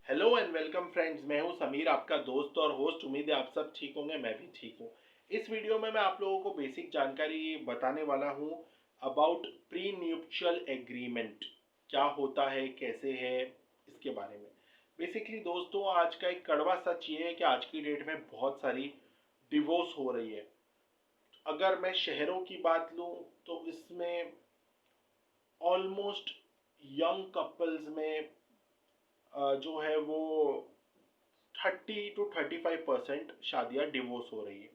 Hello and welcome friends. मैं हूं समीर, आपका दोस्त और होस्ट। उम्मीद है आप सब ठीक होंगे, मैं भी ठीक हूं। इस वीडियो में मैं आप लोगों को बेसिक जानकारी बताने वाला हूं अबाउट प्री न्यूप्शल एग्रीमेंट। क्या होता है, कैसे है, इसके बारे में। बेसिकली दोस्तों, आज का एक कड़वा सच ये है कि आज की डेट में बहुत सारी डिवोर्स हो रही है। अगर मैं शहरों की बात लूं तो इसमें ऑलमोस्ट यंग कपल्स में जो है वो 30 to 35% शादियां डिवोर्स हो रही है।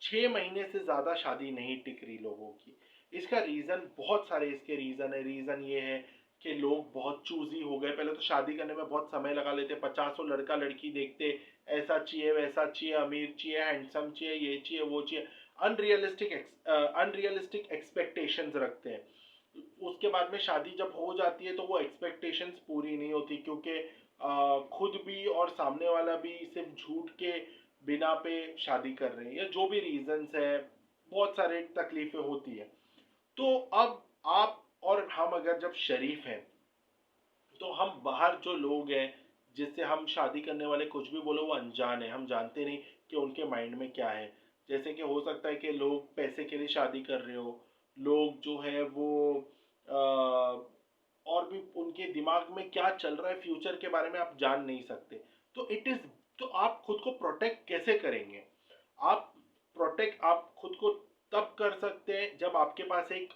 6 महीने से ज़्यादा शादी नहीं टिक रही लोगों की। इसका रीज़न बहुत सारे इसके रीज़न है। रीज़न ये है कि लोग बहुत चूजी हो गए। पहले तो शादी करने में बहुत समय लगा लेते, 50 लड़का लड़की देखते, ऐसा चाहिए वैसा चाहिए, अमीर चाहिए, हैंडसम चाहिए, ये चाहिए वो चाहिए। अनरियलिस्टिक एक्सपेक्टेशंस रखते हैं। उसके बाद में शादी जब हो जाती है तो वो एक्सपेक्टेशंस पूरी नहीं होती, क्योंकि खुद भी और सामने वाला भी सिर्फ झूठ के बिना पे शादी कर रहे हैं, या जो भी रीजंस है, बहुत सारे तकलीफें होती है। तो अब आप और हम अगर जब शरीफ हैं, तो हम बाहर जो लोग हैं जिससे हम शादी करने वाले कुछ भी बोलो, वो अनजान है। हम जानते नहीं कि उनके माइंड में क्या है। जैसे कि हो सकता है कि लोग पैसे के लिए शादी कर रहे हो, लोग जो है वो और भी उनके दिमाग में क्या चल रहा है फ्यूचर के बारे में आप जान नहीं सकते। तो इट इज तो आप खुद को प्रोटेक्ट कैसे करेंगे? आप आप खुद को तब कर सकते हैं जब आपके पास एक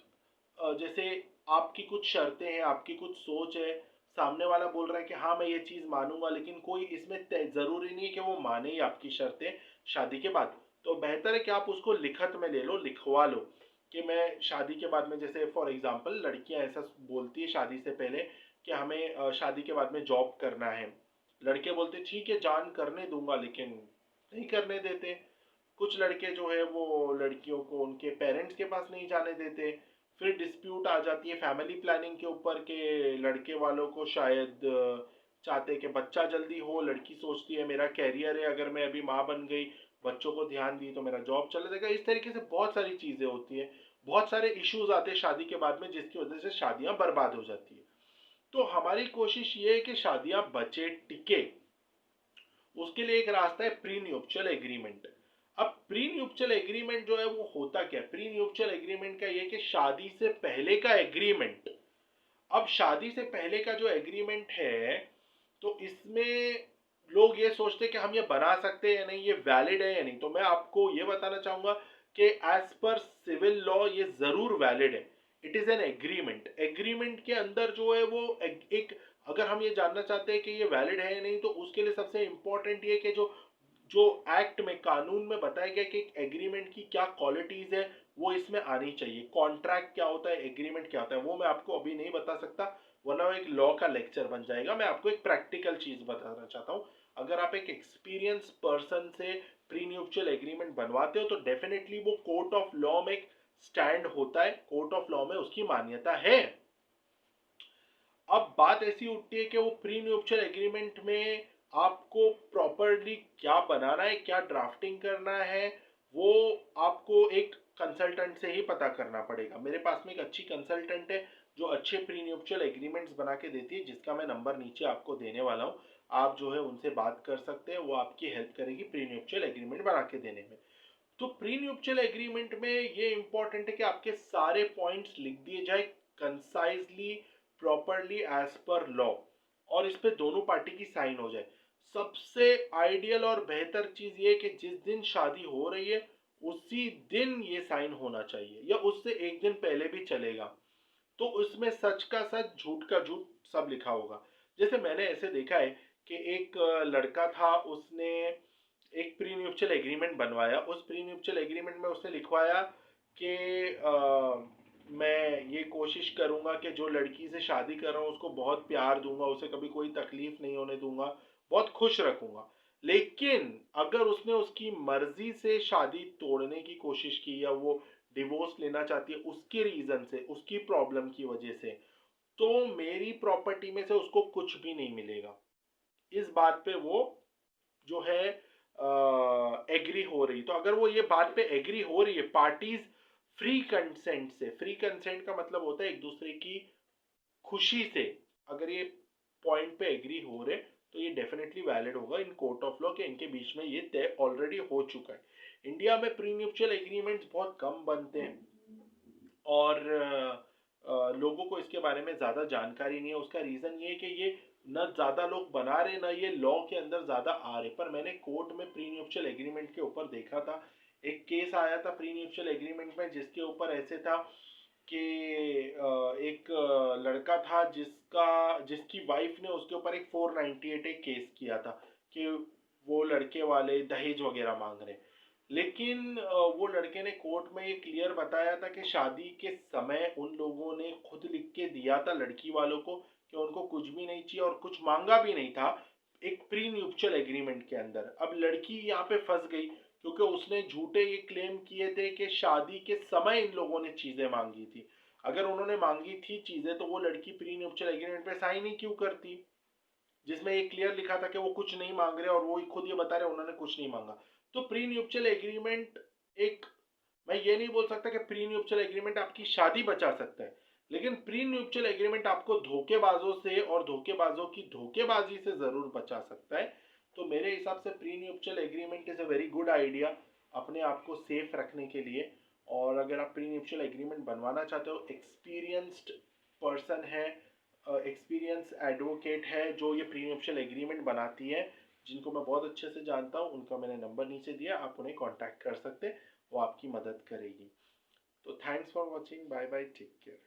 जैसे आपकी कुछ शर्तें हैं, आपकी कुछ सोच है, सामने वाला बोल रहा है कि हाँ मैं ये चीज़ मानूंगा, लेकिन कोई इसमें ज़रूरी नहीं है कि वो माने ही आपकी शर्तें शादी के बाद। तो बेहतर है कि आप उसको लिखत में ले लो, लिखवा लो कि मैं शादी के बाद में, जैसे फॉर एग्जांपल लड़कियां ऐसा बोलती है शादी से पहले कि हमें शादी के बाद में जॉब करना है। लड़के बोलते ठीक है जान करने दूंगा, लेकिन नहीं करने देते। कुछ लड़के जो है वो लड़कियों को उनके पेरेंट्स के पास नहीं जाने देते। फिर डिस्प्यूट आ जाती है फैमिली प्लानिंग के ऊपर के लड़के वालों को शायद चाहते कि बच्चा जल्दी हो, लड़की सोचती है मेरा कैरियर है, अगर मैं अभी माँ बन गई, बच्चों को ध्यान दी तो मेरा जॉब चला जाएगा। इस तरीके से बहुत सारी चीज़ें होती है, बहुत सारे इश्यूज आते हैं शादी के बाद में, जिसकी वजह से शादियां बर्बाद हो जाती है। तो हमारी कोशिश ये है कि शादियां बचे टिके। उसके लिए एक रास्ता है प्री न्यूप्शल एग्रीमेंट। अब प्री न्यूप्शल एग्रीमेंट जो है वो होता क्या है? प्री न्यूप्शल एग्रीमेंट का ये कि शादी से पहले का एग्रीमेंट। अब शादी से पहले का जो एग्रीमेंट है, तो इसमें लोग ये सोचते हैं कि हम ये बना सकते हैं या नहीं, ये वैलिड है या नहीं। तो मैं आपको ये बताना चाहूंगा कि एज पर सिविल लॉ ये जरूर वैलिड है। It is an agreement. Agreement के अंदर जो है वो एक अगर हम ये जानना चाहते हैं कि ये वैलिड है या नहीं, तो उसके लिए सबसे इंपॉर्टेंट ये कि जो जो एक्ट में, कानून में बताया गया कि एग्रीमेंट की क्या क्वालिटीज है, वो इसमें आनी चाहिए। कॉन्ट्रैक्ट क्या होता है, एग्रीमेंट क्या होता है, वो मैं आपको अभी नहीं बता सकता, वरना वो एक लॉ का लेक्चर बन जाएगा। मैं आपको एक प्रैक्टिकल चीज बताना चाहता हूँ। अगर आप एक एक्सपीरियंस पर्सन से प्री न्यूप्शल एग्रीमेंट बनवाते हो तो डेफिनेटली वो कोर्ट ऑफ लॉ में स्टैंड होता है, कोर्ट ऑफ लॉ में उसकी मान्यता है। अब बात ऐसी उठती है कि वो प्री न्यूप्शल एग्रीमेंट में आपको प्रॉपरली क्या बनाना है, क्या ड्राफ्टिंग करना है, वो आपको एक कंसल्टेंट से ही पता करना पड़ेगा। मेरे पास में एक अच्छी कंसल्टेंट है जो अच्छे प्री न्यूप्शल एग्रीमेंट्स बना के देती है, जिसका मैं नंबर नीचे आपको देने वाला हूँ। आप जो है उनसे बात कर सकते हैं, वो आपकी हेल्प करेगी प्री न्यूप्शल एग्रीमेंट बना के देने में। तो प्री न्यूप्शल एग्रीमेंट में ये इंपॉर्टेंट है कि आपके सारे पॉइंट्स लिख दिए जाए concisely, properly as per law, और इस पे दोनों पार्टी की साइन हो जाए। सबसे आइडियल और बेहतर चीज ये कि जिस दिन शादी हो रही है उसी दिन ये साइन होना चाहिए, या उससे एक दिन पहले भी चलेगा। तो उसमें सच का सच, झूठ का झूठ सब लिखा होगा। जैसे मैंने ऐसे देखा है कि एक लड़का था, उसने एक प्री न्यूप्शल एग्रीमेंट बनवाया। उस प्री न्यूप्शल एग्रीमेंट में उसने लिखवाया कि मैं ये कोशिश करूंगा कि जो लड़की से शादी कर रहा हूँ उसको बहुत प्यार दूंगा, उसे कभी कोई तकलीफ नहीं होने दूंगा, बहुत खुश रखूंगा। लेकिन अगर उसने उसकी मर्जी से शादी तोड़ने की कोशिश की, या वो डिवोर्स लेना चाहती है उसके रीजन से, उसकी प्रॉब्लम की वजह से, तो मेरी प्रॉपर्टी में से उसको कुछ भी नहीं मिलेगा। इस बात पे वो जो है एग्री हो रही। तो अगर वो ये बात पे एग्री हो रही है पार्टीज फ्री कंसेंट से, फ्री कंसेंट का मतलब होता है एक दूसरे की खुशी से, अगर ये पॉइंट पे एग्री हो रहे, तो ये वैलिड होगा इन कोर्ट ऑफ लॉ के इनके बीच में ये तय ऑलरेडी हो चुका है। इंडिया में प्री न्यूपशल एग्रीमेंट्स बहुत कम बनते हैं और लोगों को इसके बारे में ज़्यादा जानकारी नहीं है। उसका रीज़न ये है कि ये न ज़्यादा लोग बना रहे न ये लॉ के अंदर ज़्यादा आ रहे। पर मैंने कोर्ट में प्री न्यूपशल एग्रीमेंट के ऊपर देखा था, एक केस आया था प्री न्यूपशल एग्रीमेंट में जिसके ऊपर ऐसे था कि एक लड़का था जिसकी वाइफ ने उसके ऊपर एक 498 एक केस किया था कि वो लड़के वाले दहेज वगैरह मांग रहे हैं। लेकिन वो लड़के ने कोर्ट में ये क्लियर बताया था कि शादी के समय उन लोगों ने खुद लिख के दिया था लड़की वालों को कि उनको कुछ भी नहीं चाहिए और कुछ मांगा भी नहीं था एक प्री न्यूपशल एग्रीमेंट के अंदर। अब लड़की यहाँ पे फंस गई क्योंकि उसने झूठे ये क्लेम किए थे कि शादी के समय इन लोगों ने चीजें मांगी थी। अगर उन्होंने मांगी थी चीजें तो वो लड़की प्री न्यूपशल एग्रीमेंट पे साइन ही क्यों करती, जिसमें ये क्लियर लिखा था कि वो कुछ नहीं मांग रहे और वो खुद ये बता रहे उन्होंने कुछ नहीं मांगा। तो प्री न्यूपशल एग्रीमेंट एक, मैं ये नहीं बोल सकता कि प्री न्यूपशल एग्रीमेंट आपकी शादी बचा सकता है, लेकिन प्री न्यूपशल एग्रीमेंट आपको धोखेबाजों से और धोखेबाजों की धोखेबाजी से जरूर बचा सकता है। तो मेरे हिसाब से prenuptial agreement is a very good idea अपने आप को सेफ रखने के लिए। और अगर आप प्री न्यूपशल एग्रीमेंट बनवाना चाहते हो, एक्सपीरियंस्ड पर्सन है, एक्सपीरियंस एडवोकेट है जो ये प्री न्यूपशल एग्रीमेंट बनाती है, जिनको मैं बहुत अच्छे से जानता हूँ, उनका मैंने नंबर नीचे दिया, आप उन्हें कांटेक्ट कर सकते हैं, वो आपकी मदद करेगी। तो thanks for watching, bye bye, take care.